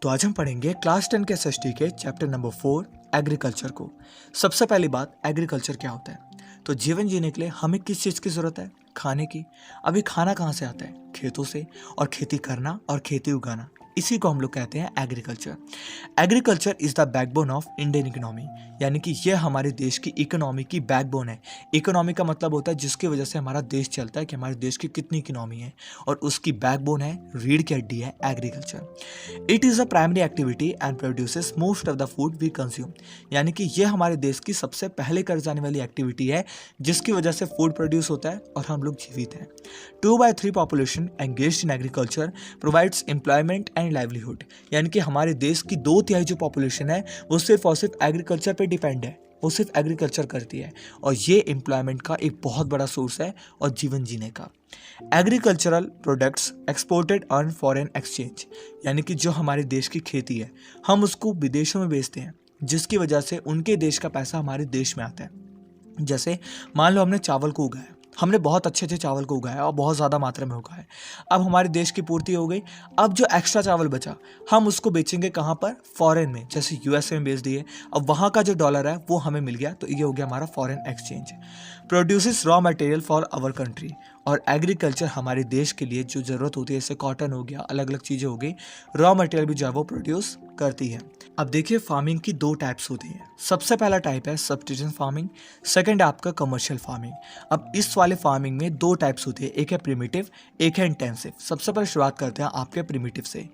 तो आज हम पढ़ेंगे क्लास 10 के एसएसटी के चैप्टर नंबर 4 एग्रीकल्चर को। सबसे पहली बात, एग्रीकल्चर क्या होता है। तो जीवन जीने के लिए हमें किस चीज़ की ज़रूरत है? खाने की। अभी खाना कहाँ से आता है? खेतों से। और खेती करना और खेती उगाना, इसी को हम लोग कहते हैं agriculture. Agriculture is the backbone of Indian economy, यानी कि यह हमारे देश की इकोनॉमी की बैकबोन है। इकोनॉमी का मतलब होता है जिसकी वजह से हमारा देश चलता है, कि हमारे देश की कितनी इकोनॉमी है, और उसकी बैकबोन है, रीढ़ की हड्डी है agriculture. It is a primary activity and produces most of the food we consume, यानी कि यह हमारे देश की सबसे पहले कर जाने वाली एक्टिविटी है जिसकी वजह से फूड प्रोड्यूस होता है और हम लोग जीवित हैं। 2/3 population engaged in agriculture provides employment and livelihood, यानी कि हमारे देश की 2/3 जो पॉपुलेशन है वो सिर्फ और सिर्फ एग्रीकल्चर पे डिपेंड है, वो सिर्फ एग्रीकल्चर करती है, और ये एम्प्लॉयमेंट का एक बहुत बड़ा सोर्स है और जीवन जीने का। Agricultural products exported on foreign exchange, यानी कि जो हमारे देश की खेती है हम उसको विदेशों में बेचते हैं, जिसकी वजह से उनके देश का पैसा हमारे देश में आता है। जैसे मान लो हमने चावल को उगाया, हमने बहुत अच्छे अच्छे चावल को उगाया और बहुत ज़्यादा मात्रा में उगाया। अब हमारे देश की पूर्ति हो गई। अब जो एक्स्ट्रा चावल बचा हम उसको बेचेंगे कहाँ पर? फॉरेन में, जैसे यूएसए में बेच दिए। अब वहाँ का जो डॉलर है वो हमें मिल गया, तो ये हो गया हमारा foreign exchange. Produces raw material for our country, और एग्रीकल्चर हमारे देश के लिए जो ज़रूरत होती है, जैसे कॉटन हो गया, अलग अलग चीज़ें हो गई, रॉ मटेरियल भी जो है वो प्रोड्यूस करती है। अब देखिए, फार्मिंग की 2 टाइप्स होती हैं। सबसे पहला टाइप है सब्सिस्टेंस फार्मिंग, सेकंड है आपका कमर्शियल फार्मिंग। अब इस वाले फार्मिंग में 2 टाइप्स होती है, एक है प्रिमिटिव, एक है इंटेंसिव। सबसे पहले शुरुआत करते हैं आपके प्रिमिटिव से।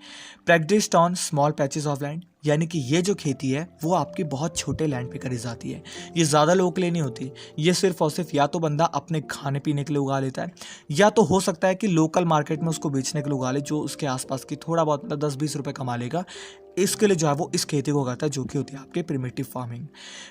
Practised on small patches of land, यानी कि ये जो खेती है वो आपकी बहुत छोटे लैंड पे करी जाती है। ये ज़्यादा लोगों के लिए नहीं होती, ये सिर्फ और सिर्फ या तो बंदा अपने खाने पीने के लिए उगा लेता है, या तो हो सकता है कि लोकल मार्केट में उसको बेचने के लिए उगा ले, जो उसके आसपास की थोड़ा बहुत मतलब 10-20 रुपये कमा लेगा। इसके लिए जो है वो इस खेती को करता है, जो कि होती है आपके primitive farming.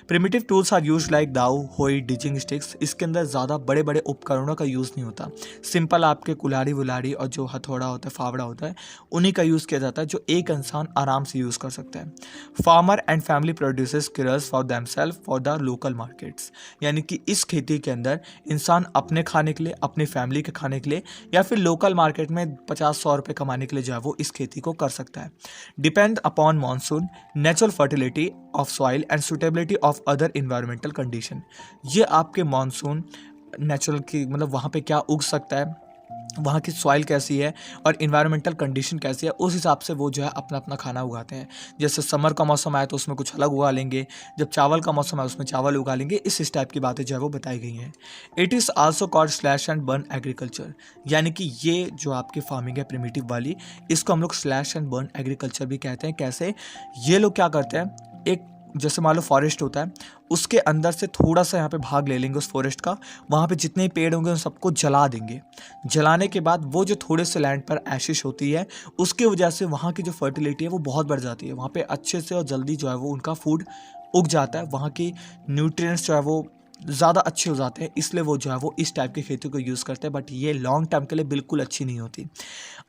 Primitive tools are use like dao, hoe, digging sticks. इसके अंदर ज़्यादा बड़े बड़े उपकरणों का यूज़ नहीं होता, सिंपल आपके कुल्हाड़ी वुलाड़ी और जो हथौड़ा होता है, फावड़ा होता है, उन्हीं का यूज़ किया जाता है, जो एक इंसान आराम से यूज़ कर सकता है। Farmer and family produces cereals for themself for the local markets, यानी कि इस खेती के अंदर इंसान अपने खाने के लिए, अपनी फैमिली के खाने के लिए, या फिर लोकल मार्केट में 50-100 रुपये कमाने के लिए जो है वो इस खेती को कर सकता है। Depend upon monsoon, natural fertility of soil and suitability of other environmental condition. ये आपके मानसून, नेचुरल की मतलब वहाँ पे क्या उग सकता है, वहाँ की सॉइल कैसी है और इन्वायरमेंटल कंडीशन कैसी है, उस हिसाब से वो जो है अपना अपना खाना उगाते हैं। जैसे समर का मौसम आए तो उसमें कुछ अलग उगा लेंगे, जब चावल का मौसम आए उसमें चावल उगा लेंगे। इस टाइप की बातें जो है वो बताई गई हैं। It is also called slash and burn agriculture, यानी कि ये जो आपकी फार्मिंग है प्रिमिटिव वाली, इसको हम लोग स्लैश एंड बर्न एग्रीकल्चर भी कहते हैं। कैसे? ये लोग क्या करते हैं, एक जैसे मान लो फॉरेस्ट होता है, उसके अंदर से थोड़ा सा यहाँ पे भाग ले लेंगे उस फॉरेस्ट का, वहाँ पे जितने पेड़ होंगे उन सबको जला देंगे। जलाने के बाद वो जो थोड़े से लैंड पर एशिश होती है, उसकी वजह से वहाँ की जो फर्टिलिटी है वो बहुत बढ़ जाती है। वहाँ पे अच्छे से और जल्दी जो है वो उनका फूड उग जाता है, वहाँ की न्यूट्रिएंट्स जो है वो ज़्यादा अच्छे हो जाते हैं, इसलिए वो जो है वो इस टाइप की खेती को यूज़ करते हैं। बट ये लॉन्ग टर्म के लिए बिल्कुल अच्छी नहीं होती।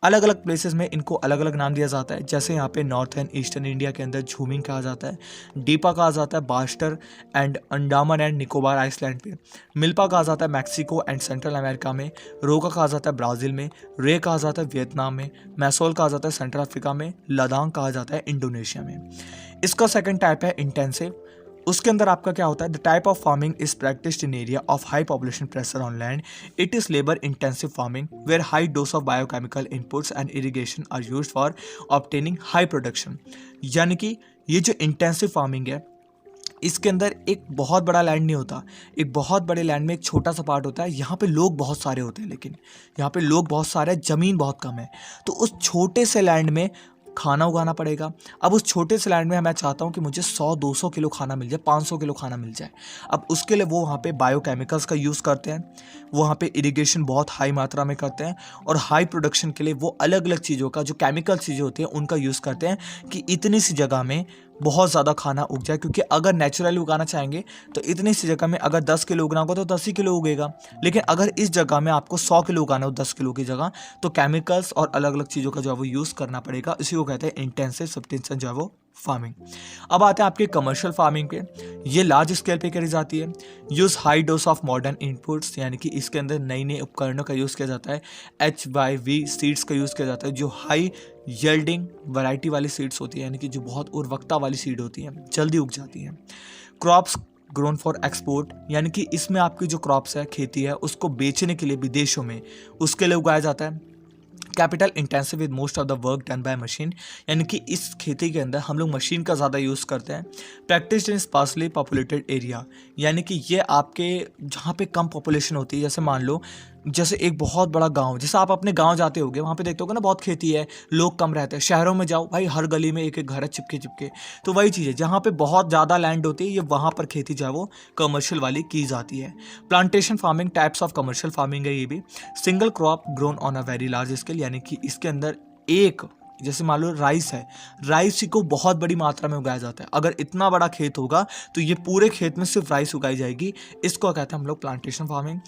अलग अलग प्लेसेस में इनको अलग अलग नाम दिया जाता है। जैसे यहाँ पे नॉर्थ एंड ईस्टर्न इंडिया के अंदर झूमिंग कहा जाता है, डीपा कहा जाता है Bastar and Andaman and Nicobar island पे, मिल्पा कहा जाता है मैक्सिको एंड सेंट्रल अमेरिका में, रोका कहा जाता है ब्राज़ील में, रे कहा जाता है वियतनाम में, मैसोल कहा जाता है सेंट्रल अफ्रीका में, लद्दाख कहा जाता है इंडोनेशिया में। इसका सेकंड टाइप है इंटेंसिव। उसके अंदर आपका क्या होता है, the type of farming is practised in area of high population pressure on land. It is labour intensive farming where high dose of biochemical inputs and irrigation are used for obtaining high production. यानी कि ये जो intensive farming है, इसके अंदर एक बहुत बड़ा लैंड नहीं होता, एक बहुत बड़े लैंड में एक छोटा सा पार्ट होता है। यहाँ पे लोग बहुत सारे होते हैं, लेकिन यहाँ पे लोग बहुत सारे हैं, ज़मीन बहुत कम है, तो उस छोटे से लैंड में खाना उगाना पड़ेगा। अब उस छोटे से लैंड में मैं चाहता हूँ कि मुझे 100-200 किलो खाना मिल जाए, 500 किलो खाना मिल जाए। अब उसके लिए वो वहाँ पे बायोकेमिकल्स का यूज़ करते हैं, वहाँ पे इरिगेशन बहुत हाई मात्रा में करते हैं, और हाई प्रोडक्शन के लिए वो अलग अलग चीज़ों का, जो केमिकल चीज़ें होती हैं उनका यूज़ करते हैं, कि इतनी सी जगह में बहुत ज़्यादा खाना उग जाए। क्योंकि अगर नेचुरली उगाना चाहेंगे तो इतनी सी जगह में अगर 10 किलो उगना होगा तो 10 ही किलो उगेगा, लेकिन अगर इस जगह में आपको 100 किलो उगाना हो 10 किलो की जगह, तो केमिकल्स और अलग अलग चीज़ों का जो है वो यूज़ करना पड़ेगा। इसी को कहते हैं इंटेंसिव सब्सटेंस जो है वो फार्मिंग। अब आते हैं आपके कमर्शियल फार्मिंग पे। ये लार्ज स्केल पे करी जाती है। Use high dose of modern inputs, यानी कि इसके अंदर नई नई उपकरणों का यूज़ किया जाता है। HYV सीड्स का यूज़ किया जाता है, जो हाई यील्डिंग वैरायटी वाली सीड्स होती है, यानी कि जो बहुत उर्वरकता वाली सीड होती हैं, जल्दी उग जाती हैं। क्रॉप्स ग्रोन फॉर एक्सपोर्ट, यानी कि इसमें आपकी जो क्रॉप्स है, खेती है, उसको बेचने के लिए विदेशों में उसके लिए उगाया जाता है। Capital intensive with most of the work done by machine, यानी कि इस खेती के अंदर हम लोग मशीन का ज़्यादा यूज़ करते हैं। Practice in sparsely populated area, यानी कि ये आपके जहाँ पे कम पॉपुलेशन होती है, जैसे मान लो जैसे एक बहुत बड़ा गांव, जैसे आप अपने गांव जाते होगे, वहाँ पे देखते होगे ना बहुत खेती है, लोग कम रहते हैं। शहरों में जाओ भाई, हर गली में एक एक घर है चिपके चिपके। तो वही चीज़ है, जहाँ पे बहुत ज़्यादा लैंड होती है, ये वहाँ पर खेती जो है वो कमर्शियल वाली की जाती है। Plantation farming types of commercial farming है ये भी। Single crop grown on a very large scale, यानी कि इसके अंदर एक, जैसे मान लो राइस है, राइस को बहुत बड़ी मात्रा में उगाया जाता है। अगर इतना बड़ा खेत होगा तो ये पूरे खेत में सिर्फ राइस उगाई जाएगी। इसको कहते हैं हम लोग plantation farming.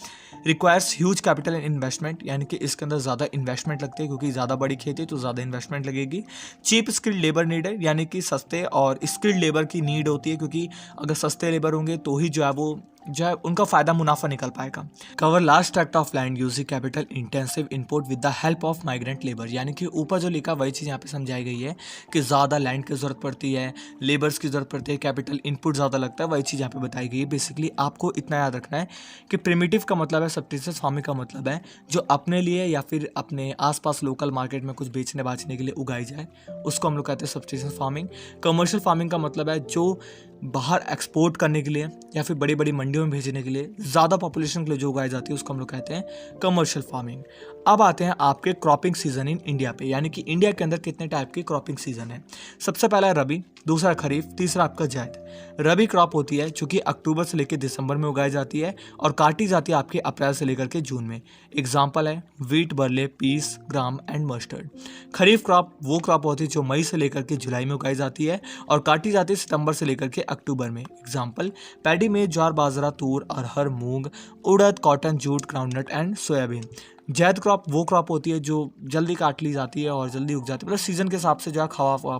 Requires huge capital and investment, यानी कि इसके अंदर ज़्यादा इन्वेस्टमेंट लगती है, क्योंकि ज़्यादा बड़ी खेती है तो ज़्यादा इन्वेस्टमेंट लगेगी। चीप स्किल्ड लेबर नीड है, यानी कि सस्ते और स्किल्ड लेबर की नीड होती है, क्योंकि अगर सस्ते लेबर होंगे तो ही जो है उनका फ़ायदा मुनाफा निकल पाएगा। Cover large tract of land using capital intensive input with the help of migrant labour, यानी कि ऊपर जो लिखा वही चीज़ यहाँ पे समझाई गई है कि ज़्यादा लैंड की ज़रूरत पड़ती है, लेबर्स की ज़रूरत पड़ती है, कैपिटल इनपुट ज़्यादा लगता है, वही चीज़ यहाँ पे बताई गई है। बेसिकली आपको इतना याद रखना है कि प्रिमिटिव का मतलब है, सब्सिस्टेंस फार्मिंग का मतलब है जो अपने लिए या फिर अपने आसपास लोकल मार्केट में कुछ बेचने बाचने के लिए उगाई जाए, उसको हम लोग कहते हैं सब्सिस्टेंस फार्मिंग। कमर्शियल फार्मिंग का मतलब है जो बाहर एक्सपोर्ट करने के लिए या फिर बड़ी बड़ी मंडियों में भेजने के लिए ज़्यादा पॉपुलेशन के लिए जो उगाई जाती है, उसको हम लोग कहते हैं कमर्शियल फार्मिंग। अब आते हैं आपके क्रॉपिंग सीजन इन इंडिया पे, यानी कि इंडिया के अंदर कितने टाइप की क्रॉपिंग सीजन है। सबसे पहला है रबी, दूसरा खरीफ, तीसरा आपका जायद। रबी क्रॉप होती है जो कि अक्टूबर से लेकर दिसंबर में उगाई जाती है और काटी जाती है आपके अप्रैल से लेकर के जून में। एग्जाम्पल है wheat, barley, peas, gram and mustard. Kharif crop वो क्रॉप होती है जो मई से लेकर के जुलाई में उगाई जाती है और काटी जाती है सितंबर से लेकर के अक्टूबर में। एग्जाम्पल पैडी में jowar, bajra, toor, arhar, moong, urad, cotton, jute, groundnut and soybean. Zaid crop वो क्रॉप होती है जो जल्दी काट ली जाती है और जल्दी उग जाती है, मतलब सीजन के हिसाब से जो है खवा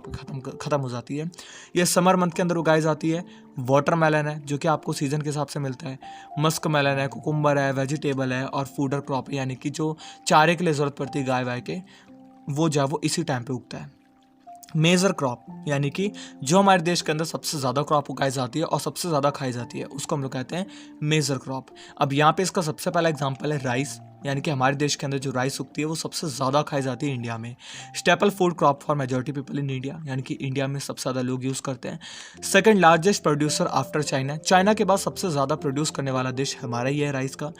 खत्म हो जाती है। ये समर मंथ के अंदर उगाई जाती है। वाटरमेलन है जो कि आपको सीजन के हिसाब से मिलता है। मस्क मेलन है, कुकुम्बर है, वेजिटेबल है और फूडर क्रॉप है, यानी कि जो चारे के लिए ज़रूरत पड़ती है गाय वाय के, वो जो है वो इसी टाइम पे उगता है। मेजर क्रॉप, यानी कि जो हमारे देश के अंदर सबसे ज़्यादा क्रॉप उगाई जाती है और सबसे ज़्यादा खाई जाती है, उसको हम लोग कहते हैं मेजर क्रॉप। अब यहाँ पे इसका सबसे पहला एग्जांपल है राइस, यानी कि हमारे देश के अंदर जो राइस उगती है वो सबसे ज़्यादा खाई जाती है इंडिया में। Staple food crop for majority people in India, यानी कि इंडिया में सबसे ज़्यादा लोग यूज़ करते हैं। Second largest producer after China, China के बाद सबसे ज़्यादा प्रोड्यूस करने वाला देश हमारा ही है राइस का।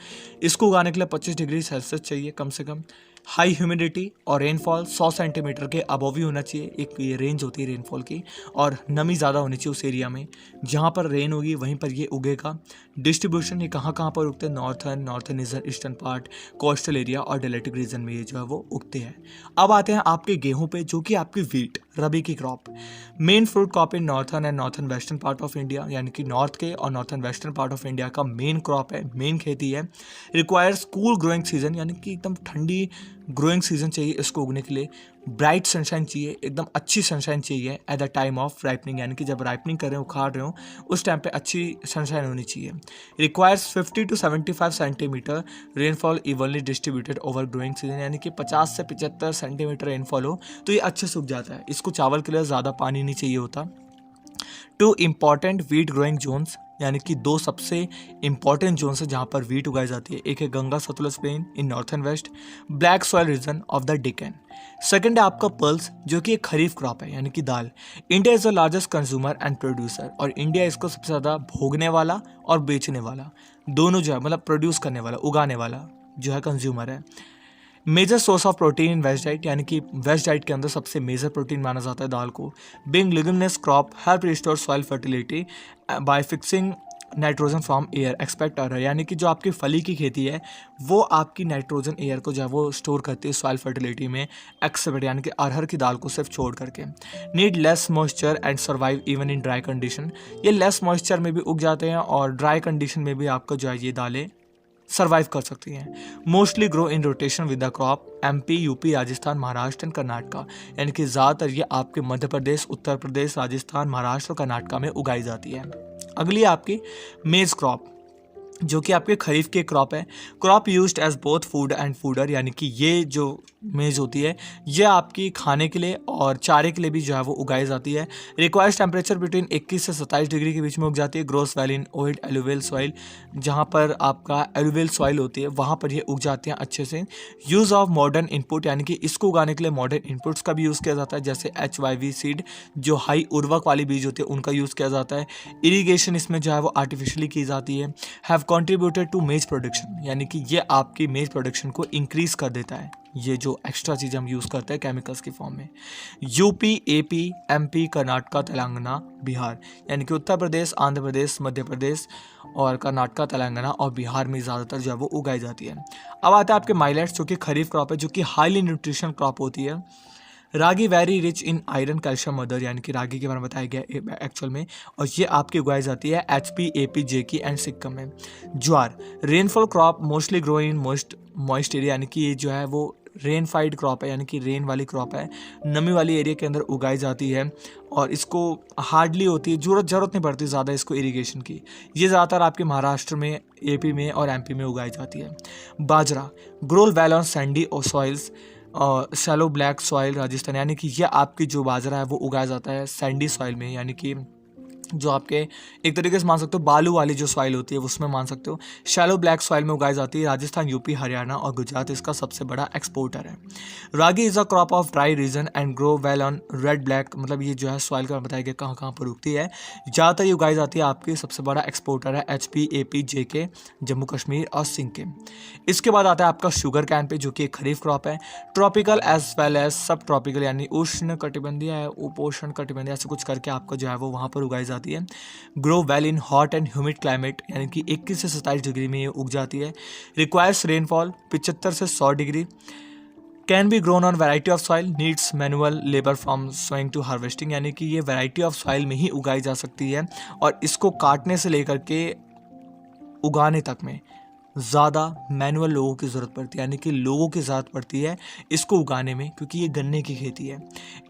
इसको उगाने के लिए 25 डिग्री सेल्सियस चाहिए कम से कम। हाई ह्यूमिडिटी और रेनफॉल 100 सेंटीमीटर के अबव ही होना चाहिए, एक ये रेंज होती है रेनफॉल की, और नमी ज़्यादा होनी चाहिए उस एरिया में। जहाँ पर रेन होगी वहीं पर ये उगेगा। डिस्ट्रीब्यूशन ये कहाँ कहाँ पर उगते हैं, northern eastern part, coastal area और डेलेटिक रीजन में ये जो है वो उगते हैं। अब आते हैं आपके गेहूं पे, जो कि आपकी वीट, रबी की crop. Main fruit crop in northern and northern western part of India, यानी कि नॉर्थ के और northern western part of India का मेन क्रॉप है, मेन खेती है। रिक्वायर्स कूल ग्रोइंग सीजन, यानी कि एकदम ठंडी ग्रोइंग सीजन चाहिए इसको उगने के लिए। ब्राइट सनशाइन चाहिए, एकदम अच्छी सनशाइन चाहिए at the time of ripening, यानी कि जब राइपनिंग कर रहे हो, उखाड़ रहे हो, उस टाइम पे अच्छी सनशाइन होनी चाहिए। Requires 50 to 75 centimetre rainfall evenly distributed over growing season, यानी कि 50 से 75 सेंटीमीटर रेनफॉल हो तो ये अच्छे से उग जाता है। इसको चावल के लिए ज़्यादा पानी नहीं चाहिए होता। 2 इम्पॉर्टेंट वीट ग्रोइंग जोन्स, यानी कि 2 सबसे इंपॉर्टेंट जोन है जहाँ पर वीट उगाई जाती है। एक है Ganga Satluj plain in north and west, black soil region of the Deccan. Second है आपका पल्स, जो कि एक खरीफ क्रॉप है, यानी कि दाल। India is the largest consumer and producer, और इंडिया इसको सबसे ज़्यादा भोगने वाला और बेचने वाला दोनों जो है, मतलब प्रोड्यूस करने वाला, उगाने वाला जो है कंज्यूमर है। Major source of protein in veg diet, यानी कि वेज डाइट के अंदर सबसे मेजर प्रोटीन माना जाता है दाल को। Being leguminous crop help restore soil fertility by fixing nitrogen from air expect arhar, यानी कि जो आपकी फली की खेती है वो आपकी नाइट्रोजन एयर को जो है वो स्टोर करती है सॉइल फर्टिलिटी में, एक्सेप्ट यानी कि अरहर की दाल को सिर्फ छोड़ करके। Need less moisture and survive even in dry condition, ये लेस मॉइस्चर में भी उग जाते हैं और ड्राई कंडीशन में भी आपका जो है ये दालें सर्वाइव कर सकती हैं। Mostly grow in rotation with the crop MP, UP, Rajasthan, Maharashtra and Karnataka, यानी कि ज़्यादातर ये आपके मध्य प्रदेश, उत्तर प्रदेश, राजस्थान, महाराष्ट्र और कर्नाटका में उगाई जाती है। अगली आपकी मेज क्रॉप, जो कि आपके खरीफ की क्रॉप है। Crop used as both food and fodder, यानी कि ये जो मेज़ होती है ये आपकी खाने के लिए और चारे के लिए भी जो है वो उगाई जाती है। रिक्वायर्स टेम्परेचर बिटवीन 21 से 27 डिग्री के बीच में उग जाती है। Grows well in old alluvial soil, जहाँ पर आपका एलुवियल सॉइल होती है वहाँ पर ये उग जाती हैं अच्छे से। यूज़ ऑफ मॉडर्न इनपुट, यानी कि इसको उगाने के लिए मॉडर्न इनपुट्स का भी यूज़ किया जाता है, जैसे HYV सीड जो हाई उर्वरक वाली बीज होती है उनका यूज़ किया जाता है। इरीगेशन इसमें जो है वो आर्टिफिशियली की जाती है। हैव कंट्रीब्यूटेड टू मेज प्रोडक्शन, यानी कि ये आपकी मेज प्रोडक्शन को इंक्रीज कर देता है, ये जो एक्स्ट्रा चीज़ हम यूज़ करते हैं केमिकल्स की फॉर्म में। UP, AP, MP, Karnataka, Telangana, Bihar, यानी कि उत्तर प्रदेश, आंध्र प्रदेश, मध्य प्रदेश और कर्नाटका, तेलंगाना और बिहार में ज़्यादातर जो है वो उगाई जाती है। अब आता है आपके माइलेट्स, जो कि खरीफ क्रॉप है, जो कि हाईली न्यूट्रिशन क्रॉप होती है। Ragi very rich in iron, calcium, mother, यानी कि रागी के बारे में बताया गया एक्चुअल में, और ये आपकी उगाई जाती है HP, AP, JK and Sikkim में। Jowar, rainfall crop, mostly grow in moist area, यानी कि ये जो है वो रेनफाइड क्रॉप है, यानी कि रेन वाली क्रॉप है, नमी वाली एरिया के अंदर उगाई जाती है और इसको हार्डली होती है, ज़रूरत नहीं पड़ती ज़्यादा इसको इरिगेशन की। ये ज़्यादातर आपके महाराष्ट्र में, AP में और MP में उगाई जाती है। बाजरा, ग्रोल वेल ऑन सैंडी और soils, shallow black soil, Rajasthan, यानी कि ये आपकी जो बाजरा है वो उगाया जाता है सैंडी सॉइल में, यानी कि जो आपके एक तरीके से मान सकते हो बालू वाली जो सॉइल होती है उसमें मान सकते हो। शैलो ब्लैक सॉइल में उगाई जाती है। राजस्थान, यूपी, हरियाणा और गुजरात इसका सबसे बड़ा एक्सपोर्टर है। Ragi is a crop of dry region and grow well on red black, मतलब ये जो है सॉइल का बताया गया कहाँ कहाँ पर उगती है। ज़्यादातर ये उगाई जाती है, आपकी सबसे बड़ा एक्सपोर्टर है HP, AP, JK, Jammu Kashmir और सिक्किम। इसके बाद आता है आपका शुगर कैन पे, जो कि एक खरीफ क्रॉप है। ट्रॉपिकल एज वेल एज सब ट्रॉपिकल, यानी उष्ण कटिबंधीय, उपोष्ण कटिबंधीय, ऐसे कुछ करके आपका जो है वो वहाँ पर उगाई जाती है। Grow well in hot and humid climate, यानी कि 21 से 27 डिग्री में ये उग जाती है। रिक्वायर्स रेनफॉल 75 से 100 degree. Can be grown on variety of soil, needs manual labour from sowing to harvesting, यानी कि ये वैरायटी ऑफ सॉइल में ही उगाई जा सकती है और इसको काटने से लेकर के उगाने तक में ज़्यादा मैनुअल लोगों की ज़रूरत पड़ती है, यानी कि लोगों की ज़रूरत पड़ती है इसको उगाने में, क्योंकि ये गन्ने की खेती है।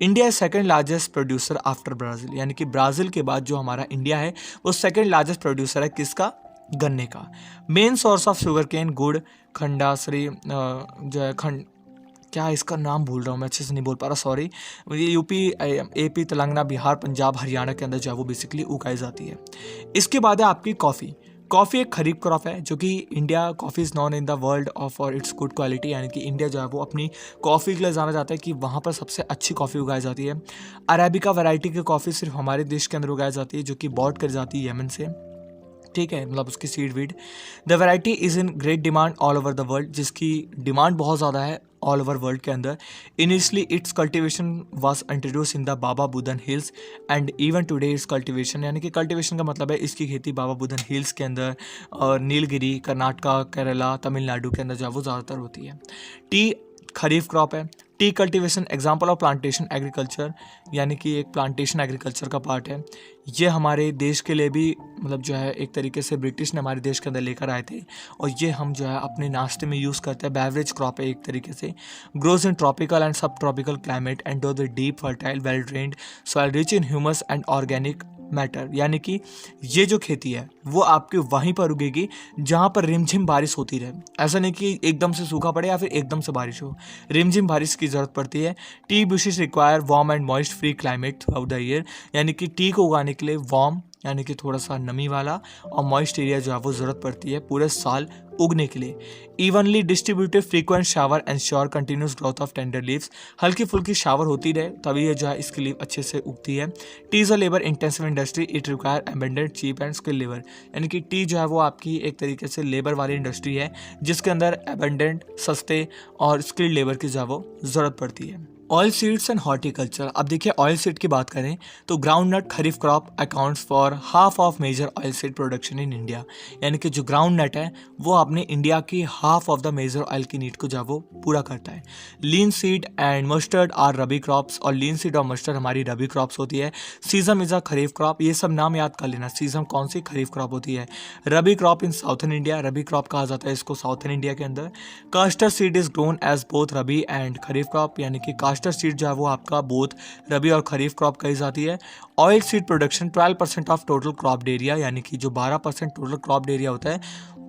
India second largest producer after Brazil, यानी कि ब्राज़ील के बाद जो हमारा इंडिया है वो सेकंड लार्जेस्ट प्रोड्यूसर है किसका? गन्ने का। Main source of sugar cane, gur, khandsari, जो है खंड, क्या इसका नाम भूल रहा हूँ मैं, अच्छे से नहीं बोल पा रहा, सॉरी। ये यूपी, AP, तेलंगाना, बिहार, पंजाब, हरियाणा के अंदर जो है वो बेसिकली उगाई जाती है। इसके बाद है आपकी कॉफ़ी। कॉफ़ी एक खरीफ क्रॉप है, जो कि India, coffee is non in the world for its good quality, यानी कि इंडिया जो है वो अपनी कॉफ़ी के लिए जाना जाता है कि वहाँ पर सबसे अच्छी कॉफ़ी उगाई जाती है। अरेबिका वैरायटी की कॉफ़ी सिर्फ हमारे देश के अंदर उगाई जाती है, जो कि बॉट कर जाती है यमन से, ठीक है, मतलब उसकी seed weed. The variety is in great demand all over the world, जिसकी डिमांड बहुत ज़्यादा है ऑल ओवर वर्ल्ड के अंदर। Initially it's cultivation was introduce in the Baba Budan hills and even today it's cultivation, यानी कि कल्टिवेशन का मतलब है इसकी खेती बाबा बुदन हिल्स के अंदर और नीलगिरी, कर्नाटका, केरला, तमिलनाडु के अंदर जो है वो ज़्यादातर होती है। टी खरीफ क्रॉप है। T cultivation example of plantation agriculture, यानी कि एक प्लांटेशन एग्रीकल्चर का पार्ट है। ये हमारे देश के लिए भी मतलब जो है एक तरीके से ब्रिटिश ने हमारे देश के अंदर लेकर आए थे और ये हम जो है अपने नाश्ते में यूज़ करते हैं। बेवरेज क्रॉप है एक तरीके से। Grows in tropical and sub tropical climate and the deep fertile well drained soil rich in humus and organic matter, यानी कि ये जो खेती है वो आपके वहीं पर उगेगी जहाँ पर रिमझिम बारिश होती रहे। ऐसा नहीं कि एकदम से सूखा पड़े या फिर एकदम से बारिश हो, रिमझिम बारिश की ज़रूरत पड़ती है। T bushes require warm and moist free climate through out the year, यानी कि टी को उगाने के लिए वार्म यानी कि थोड़ा सा नमी वाला और मॉइस्ट एरिया जो है वो ज़रूरत पड़ती है पूरे साल उगने के लिए। Evenly distributed frequent shower ensure continuous growth of tender leaves, हल्की फुल्की शावर होती रहे तभी ये जो है इसकी लीव अच्छे से उगती है। Tea is a labour intensive industry, it require abundant cheap and skill labour, यानी कि टी जो है वो आपकी एक तरीके से लेबर वाली इंडस्ट्री है जिसके अंदर एबंडेंट, सस्ते और स्किल्ड लेबर की जो है वो ज़रूरत पड़ती है। Oil seeds and horticulture. अब देखिए ऑयल सीड की बात करें तो groundnut kharif crop accounts for half of major oil seed production in India, यानी कि जो ग्राउंड नट है वो अपने इंडिया की half of the major oil की नीड को जो है वो पूरा करता है। Linseed and mustard are rabi crops, और लीन सीड और मस्टर्ड हमारी रबी क्रॉप्स होती है। Caesium is a kharif crop, ये सब नाम याद कर लेना। सीजम कौन सी खरीफ क्रॉप होती है। Rabi crop in southern India, rabi crop कहा जाता है इसको साउथर्न इंडिया के अंदर। Castor seed is grown as both rabi and kharif crop, यानी कि कास्टर सीड जो है वो आपका बोथ रबी और खरीफ क्रॉप कही जाती है। Oil seed production 12% of total crop area, यानी कि जो 12% टोटल क्रॉप एरिया होता है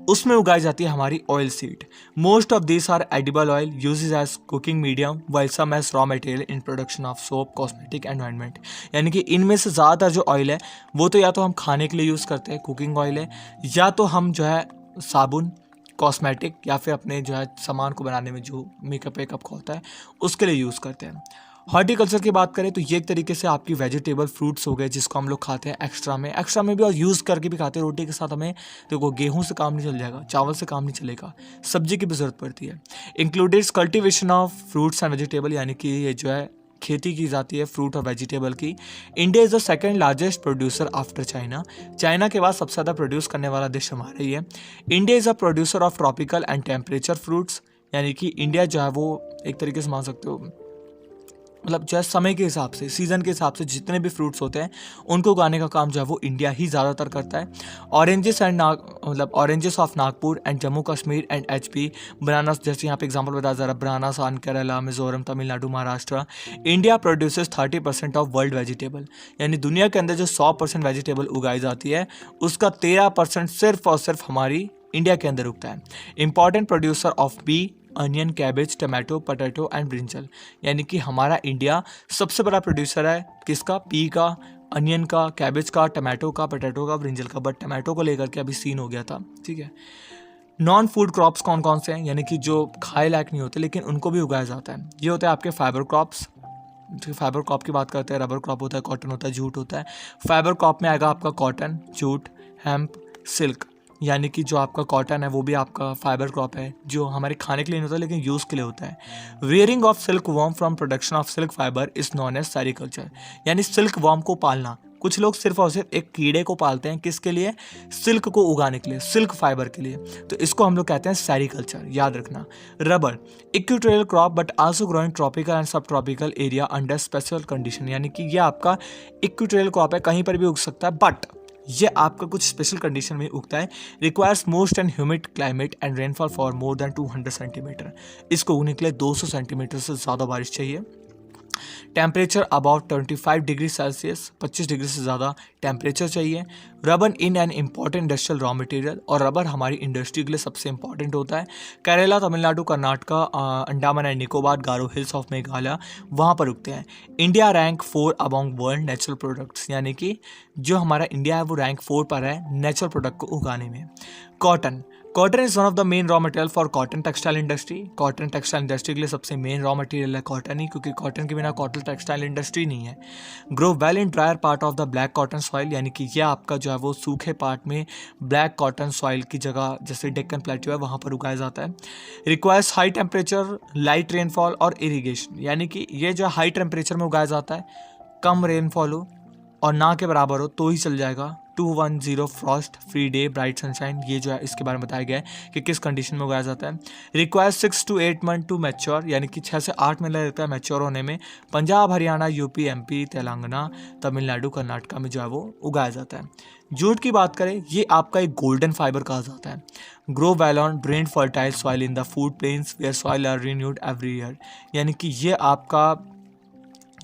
उसमें उगाई जाती है हमारी oil seed. Most of this are edible oil uses as cooking medium while some as raw material in production of soap, cosmetic, environment. यानी कि इनमें से ज़्यादातर जो ऑयल है वो तो या तो हम खाने के लिए यूज़ करते हैं, कुकिंग ऑयल है, या तो हम जो है साबुन, कॉस्मेटिक या फिर अपने जो है सामान को बनाने में जो मेकअप वेकअप का होता है उसके लिए यूज़ करते हैं। हॉर्टिकल्चर की बात करें तो ये एक तरीके से आपकी वेजिटेबल फ्रूट्स हो गए जिसको हम लोग खाते हैं एक्स्ट्रा में भी और यूज़ करके भी खाते हैं रोटी के साथ। हमें देखो गेहूं से काम नहीं चल जाएगा, चावल से काम नहीं चलेगा, सब्जी की भी ज़रूरत पड़ती है। Included cultivation of fruits and vegetable, यानी कि ये जो है खेती की जाती है फ्रूट और वेजिटेबल की। India is the second largest producer after China. China के बाद सबसे ज़्यादा प्रोड्यूस करने वाला देश हमारा ही है। India is a producer of tropical and temperature fruits, यानी कि इंडिया जो है वो एक तरीके से मान सकते हो मतलब जो है समय के हिसाब से, सीज़न के हिसाब से जितने भी फ्रूट्स होते हैं उनको उगाने का काम जो है वो इंडिया ही ज़्यादातर करता है। Oranges and oranges of Nagpur and Jammu Kashmir and HP. Bananas, जैसे यहाँ पे एग्जांपल बताया जा रहा है, bananas on Kerala, Mizoram, Tamil Nadu, Maharashtra. India produces 30% of world vegetable, यानी दुनिया के अंदर जो 100% वेजिटेबल उगाई जाती है उसका 13% सिर्फ और सिर्फ हमारी इंडिया के अंदर उगता है। Important producer of P, onion, cabbage, tomato, potato and brinjal, यानी कि हमारा इंडिया सबसे बड़ा प्रोड्यूसर है किसका? पी का, अनियन का, कैबेज का, टमाटो का, पोटैटो का, ब्रिंजल का। बट टमाटो को लेकर के अभी सीन हो गया था, ठीक है। नॉन फूड क्रॉप्स कौन कौन से हैं, यानी कि जो खाए लायक नहीं होते लेकिन उनको भी उगाया जाता है, ये होता है आपके फाइबर क्रॉप्स। फाइबर क्रॉप की बात करते हैं, रबर क्रॉप होता है, कॉटन होता है, जूट होता है। फाइबर क्रॉप में आएगा आपका कॉटन, जूट, हेम्प, सिल्क, यानी कि जो आपका कॉटन है वो भी आपका फाइबर क्रॉप है जो हमारे खाने के लिए नहीं होता लेकिन यूज़ के लिए होता है। Rearing of silk worm from production of silk fibre is known as sericulture, यानी सिल्क वॉर्म को पालना। कुछ लोग सिर्फ और सिर्फ एक कीड़े को पालते हैं, किसके लिए? सिल्क को उगाने के लिए, सिल्क फाइबर के लिए, तो इसको हम लोग कहते हैं सेरिकल्चर, याद रखना। Rubber, equatorial crop but also growing tropical and sub tropical area under special condition, यानी कि ये आपका इक्वेटोरियल क्रॉप है, कहीं पर भी उग सकता है बट ये आपका कुछ स्पेशल कंडीशन में उगता है। Requires most and humid climate and rainfall for more than 200 centimetre, इसको उगने के लिए 200 सेंटीमीटर से ज़्यादा बारिश चाहिए। Temperature about 25 degree Celsius, 25 degree से ज़्यादा टेम्परेचर चाहिए। Rubber in an important industrial raw material, और रबर हमारी इंडस्ट्री के लिए सबसे इंपॉर्टेंट होता है। Kerala, Tamil Nadu, Karnataka, Andaman and Nicobar, Garo hills of Meghalaya, वहाँ पर उगते हैं। India rank 4 among world natural products, यानी कि जो हमारा इंडिया है वो रैंक 4 पर है नेचुरल प्रोडक्ट को उगाने में। Cotton, cotton is one of the main raw material for cotton textile industry. Cotton textile industry के लिए सबसे मेन रॉ मटेरियल है कॉटन ही, क्योंकि कॉटन के बिना कॉटन टेक्सटाइल इंडस्ट्री नहीं है। Grow well in dryer part of the black cotton soil, यानी कि यह आपका जो है वो सूखे पार्ट में ब्लैक कॉटन सॉइल की जगह जैसे डेक्कन प्लेट्यू है वहाँ पर उगाया जाता है। Requires high temperature, light rainfall और इरीगेशन, यानी कि ये जो हाई टेम्परेचर में उगाया जाता है, कम रेनफॉल हो और ना के बराबर हो तो ही चल जाएगा। 210 Frost free day, bright sunshine, ये जो है इसके बारे में बताया गया है कि किस कंडीशन में उगाया जाता है। Requires 6 to 8 month to mature, यानी कि 6 से 8 महीने लगता है मैच्योर होने में। पंजाब, हरियाणा, यूपी, एमपी, तेलंगाना, तमिलनाडु, कर्नाटका में जो है वो उगाया जाता है। जूट की बात करें, ये आपका एक गोल्डन फाइबर कहा जाता है। Grow well on drained fertile soil in the flood plains where soil are renewed every year, यानी कि ये आपका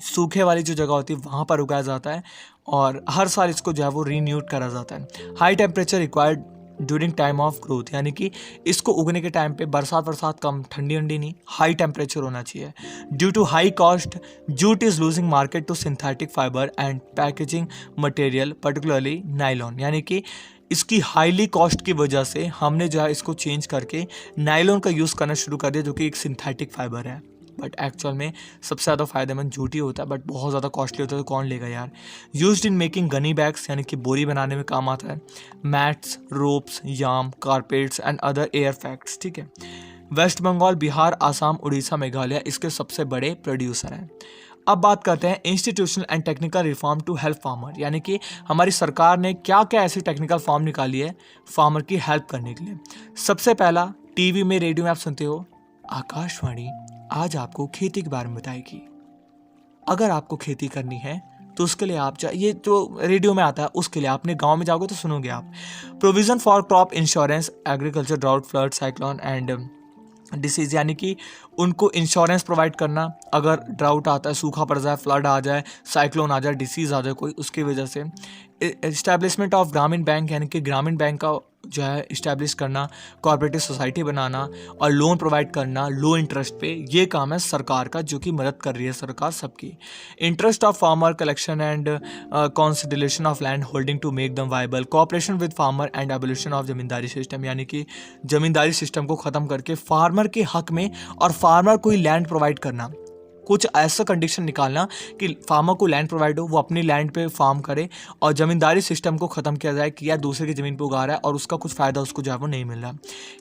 सूखे वाली जो जगह होती है वहाँ पर उगाया जाता है और हर साल इसको जो है वो रीन्यूड करा जाता है। High temperature required during time of growth, यानी कि इसको उगने के टाइम पे बरसात कम, ठंडी नहीं, हाई टेम्परेचर होना चाहिए। Due to high cost, jute is losing market to synthetic fibre and packaging material particularly nylon, यानी कि इसकी हाईली कॉस्ट की वजह से हमने जो है इसको चेंज करके नाइलॉन का यूज़ करना शुरू कर दिया, जो कि एक सिंथेटिक फाइबर है। बट एक्चुअल में सबसे ज़्यादा फायदेमंद जूट ही होता है, बट बहुत ज़्यादा कॉस्टली होता है, तो कौन लेगा यार। Used in making gunny bags, यानी कि बोरी बनाने में काम आता है। Mats, ropes, yarn, carpets and other artefacts, ठीक है। वेस्ट बंगाल, बिहार, आसाम, उड़ीसा, मेघालय इसके सबसे बड़े प्रोड्यूसर हैं। अब बात करते हैं institutional and technical reform to help farmer, यानी कि हमारी सरकार ने क्या क्या ऐसी टेक्निकल फॉर्म निकाली है फार्मर की हेल्प करने के लिए। सबसे पहला, टीवी में, रेडियो में आप सुनते हो, आकाशवाणी आज आपको खेती के बारे में बताएगी। अगर आपको खेती करनी है तो उसके लिए आप ये जो रेडियो में आता है उसके लिए आपने गांव में जाओगे तो सुनोगे आप। Provision for crop insurance, agriculture, drought, flood, cyclone and disease, यानी कि उनको इंश्योरेंस प्रोवाइड करना अगर ड्राउट आता है, सूखा पड़ जाए, फ्लड आ जाए, साइक्लोन आ जाए, डिसीज़ आ जाए कोई, उसकी वजह से। एस्टैब्लिशमेंट ऑफ ग्रामीण बैंक, यानी कि ग्रामीण बैंक का जो है इस्टेब्लिश करना, कोऑपरेटिव सोसाइटी बनाना और लोन प्रोवाइड करना लो इंटरेस्ट पे, ये काम है सरकार का, जो कि मदद कर रही है सरकार सबकी। Interest of farmer collection and consideration of land holding to make them viable, cooperation with farmer and abolition of zamindari system, यानी कि जमींदारी सिस्टम को ख़त्म करके फार्मर के हक में और फार्मर को ही लैंड प्रोवाइड करना। कुछ ऐसा कंडीशन निकालना कि फार्मर को लैंड प्रोवाइड हो, वो अपनी लैंड पे फार्म करे और ज़मींदारी सिस्टम को ख़त्म किया जाए कि यार दूसरे की ज़मीन पे उगा रहा है और उसका कुछ फ़ायदा उसको जो है वो नहीं मिल रहा।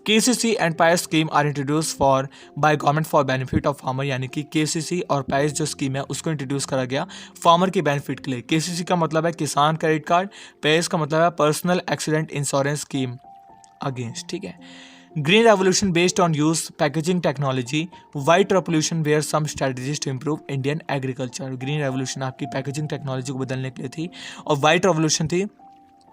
KCC and PAIS scheme are introduce for by government for benefit of farmer, यानी कि केसीसी और पायस जो स्कीम है उसको इंट्रोड्यूस करा गया फार्मर के बेनिफिट के लिए। केसीसी का मतलब है किसान क्रेडिट कार्ड, पायस का मतलब है personal accident insurance scheme against, ठीक है। Green revolution based on use packaging technology, white revolution were some strategies to improve Indian agriculture. Green revolution आपकी पैकेजिंग टेक्नोलॉजी को बदलने के लिए थी और वाइट रेवोल्यूशन थी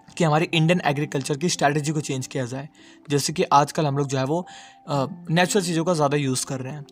कि हमारी इंडियन एग्रीकल्चर की स्ट्रैटेजी को चेंज किया जाए, जैसे कि आजकल हम लोग जो है वो नेचुरल चीज़ों का ज़्यादा यूज़ कर रहे हैं।